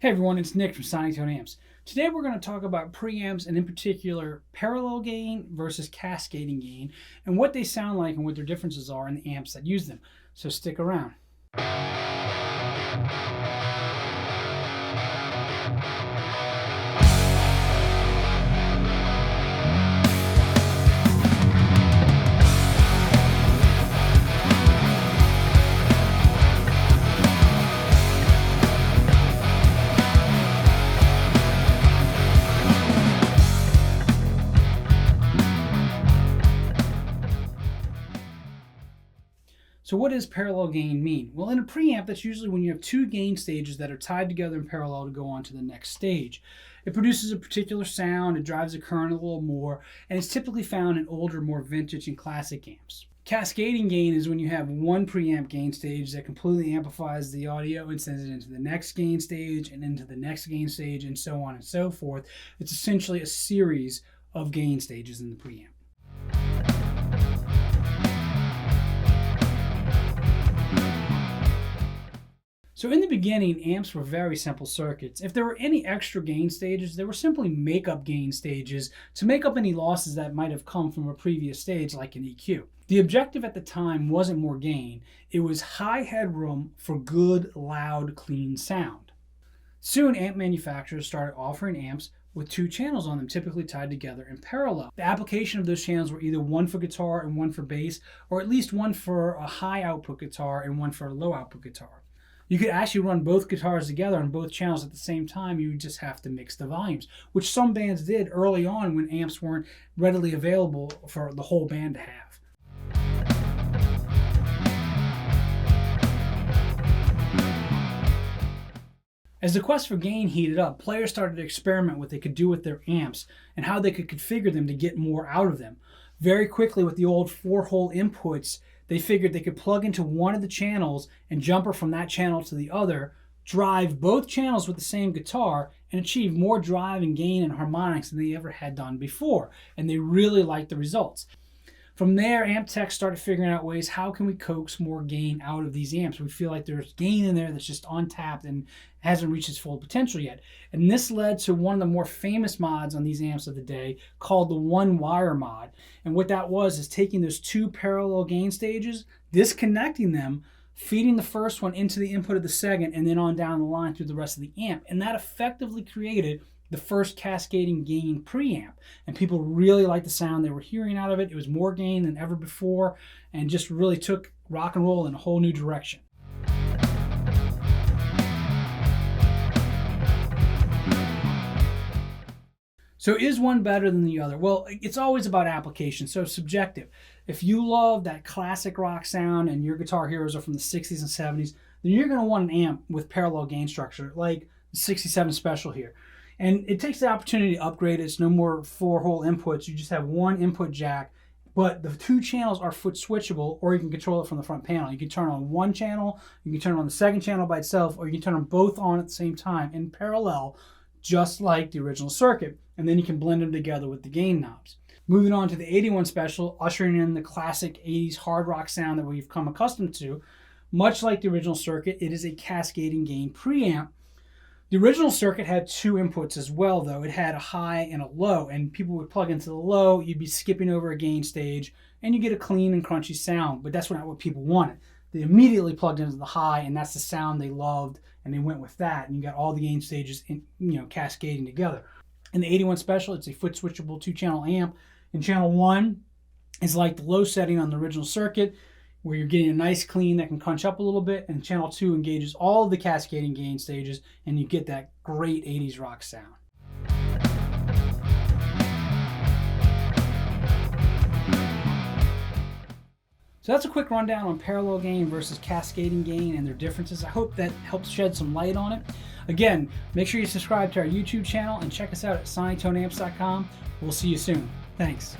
Hey everyone, it's Nick from Sonic Tone Amps. Today we're going to talk about preamps and in particular parallel gain versus cascading gain and what they sound like and what their differences are in the amps that use them. So stick around. So what does parallel gain mean? Well, in a preamp, that's usually when you have two gain stages that are tied together in parallel to go on to the next stage. It produces a particular sound, it drives the current a little more, and it's typically found in older, more vintage and classic amps. Cascading gain is when you have one preamp gain stage that completely amplifies the audio and sends it into the next gain stage and into the next gain stage and so on and so forth. It's essentially a series of gain stages in the preamp. So in the beginning, amps were very simple circuits. If there were any extra gain stages, they were simply make-up gain stages to make up any losses that might have come from a previous stage like an EQ. The objective at the time wasn't more gain, it was high headroom for good, loud, clean sound. Soon, amp manufacturers started offering amps with two channels on them, typically tied together in parallel. The application of those channels were either one for guitar and one for bass, or at least one for a high output guitar and one for a low output guitar. You could actually run both guitars together on both channels at the same time. You would just have to mix the volumes, which some bands did early on when amps weren't readily available for the whole band to have. As the quest for gain heated up, players started to experiment what they could do with their amps and how they could configure them to get more out of them. Very quickly, with the old 4-hole inputs, they figured they could plug into one of the channels and jumper from that channel to the other, drive both channels with the same guitar, and achieve more drive and gain and harmonics than they ever had done before. And they really liked the results. From there, amp techs started figuring out ways, how can we coax more gain out of these amps? We feel like there's gain in there that's just untapped and hasn't reached its full potential yet. And this led to one of the more famous mods on these amps of the day called the one-wire mod. And what that was is taking those two parallel gain stages, disconnecting them, feeding the first one into the input of the second, and then on down the line through the rest of the amp. And that effectively created the first cascading gain preamp, and people really liked the sound they were hearing out of it. It was more gain than ever before and just really took rock and roll in a whole new direction. So is one better than the other? Well, it's always about application, so subjective. If you love that classic rock sound and your guitar heroes are from the 60s and 70s, then you're going to want an amp with parallel gain structure like the 67 Special here. And it takes the opportunity to upgrade it. It's no more 4-hole inputs. You just have one input jack, but the two channels are foot switchable, or you can control it from the front panel. You can turn on one channel, you can turn on the second channel by itself, or you can turn them both on at the same time in parallel, just like the original circuit. And then you can blend them together with the gain knobs. Moving on to the 81 Special, ushering in the classic 80s hard rock sound that we've come accustomed to. Much like the original circuit, it is a cascading gain preamp. The original circuit had two inputs as well, though. It had a high and a low, and people would plug into the low, you'd be skipping over a gain stage, and you get a clean and crunchy sound, but that's not what people wanted. They immediately plugged into the high, and that's the sound they loved, and they went with that, and you got all the gain stages cascading together. In the 81 Special, it's a foot switchable 2-channel amp. In channel 1 is like the low setting on the original circuit, where you're getting a nice clean that can crunch up a little bit, and channel 2 engages all of the cascading gain stages, and you get that great 80s rock sound. So that's a quick rundown on parallel gain versus cascading gain and their differences. I hope that helps shed some light on it. Again, make sure you subscribe to our YouTube channel and check us out at sonictoneamps.com. We'll see you soon. Thanks.